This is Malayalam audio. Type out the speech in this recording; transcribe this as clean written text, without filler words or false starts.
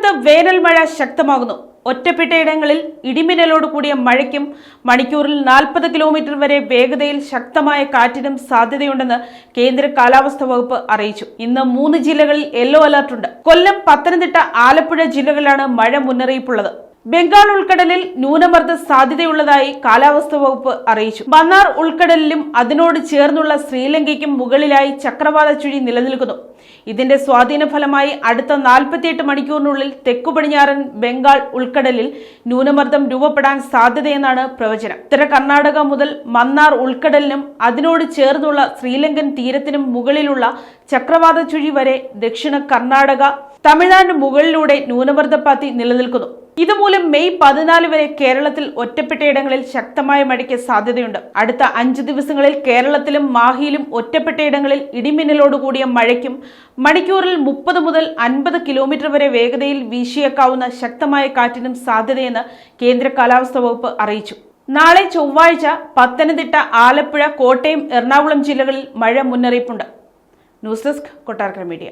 സംസ്ഥാനത്ത് വേനൽ മഴ ശക്തമാകുന്നു. ഒറ്റപ്പെട്ടയിടങ്ങളിൽ ഇടിമിന്നലോട് കൂടിയ മഴയ്ക്കും മണിക്കൂറിൽ 40 കിലോമീറ്റർ വരെ വേഗതയിൽ ശക്തമായ കാറ്റിനും സാധ്യതയുണ്ടെന്ന് കേന്ദ്ര കാലാവസ്ഥാ വകുപ്പ് അറിയിച്ചു. ഇന്ന് 3 ജില്ലകളിൽ യെല്ലോ അലർട്ടുണ്ട്. കൊല്ലം, പത്തനംതിട്ട, ആലപ്പുഴ ജില്ലകളിലാണ് മഴ മുന്നറിയിപ്പുള്ളത്. ബംഗാൾ ഉൾക്കടലിൽ ന്യൂനമർദ്ദ സാധ്യതയുള്ളതായി കാലാവസ്ഥാ വകുപ്പ് അറിയിച്ചു. മന്നാർ ഉൾക്കടലിലും അതിനോട് ചേർന്നുള്ള ശ്രീലങ്കയ്ക്കും മുകളിലായി ചക്രവാത ചുഴി നിലനിൽക്കുന്നു. ഇതിന്റെ സ്വാധീന ഫലമായി അടുത്ത 48 മണിക്കൂറിനുള്ളിൽ തെക്കു പടിഞ്ഞാറൻ ബംഗാൾ ഉൾക്കടലിൽ ന്യൂനമർദ്ദം രൂപപ്പെടാൻ സാധ്യതയെന്നാണ് പ്രവചനം. ഉത്തര കർണാടക മുതൽ മന്നാർ ഉൾക്കടലിനും അതിനോട് ചേർന്നുള്ള ശ്രീലങ്കൻ തീരത്തിനും മുകളിലുള്ള ചക്രവാത ചുഴി വരെ ദക്ഷിണ കർണാടക, തമിഴ്നാടിന് മുകളിലൂടെ ന്യൂനമർദ്ദപാത്തി നിലനിൽക്കുന്നു. ഇതുമൂലം മെയ് 14 വരെ കേരളത്തിൽ ഒറ്റപ്പെട്ടയിടങ്ങളിൽ ശക്തമായ മഴയ്ക്ക് സാധ്യതയുണ്ട്. അടുത്ത 5 ദിവസങ്ങളിൽ കേരളത്തിലും മാഹിയിലും ഒറ്റപ്പെട്ടയിടങ്ങളിൽ ഇടിമിന്നലോടുകൂടിയ മഴയ്ക്കും മണിക്കൂറിൽ 30 മുതൽ 50 കിലോമീറ്റർ വരെ വേഗതയിൽ വീശിയേക്കാവുന്ന ശക്തമായ കാറ്റിനും സാധ്യതയെന്ന് കേന്ദ്ര കാലാവസ്ഥാ വകുപ്പ് അറിയിച്ചു. നാളെ ചൊവ്വാഴ്ച പത്തനംതിട്ട, ആലപ്പുഴ, കോട്ടയം, എറണാകുളം ജില്ലകളിൽ മഴ മുന്നറിയിപ്പുണ്ട്. News desk, Kottarakkara media.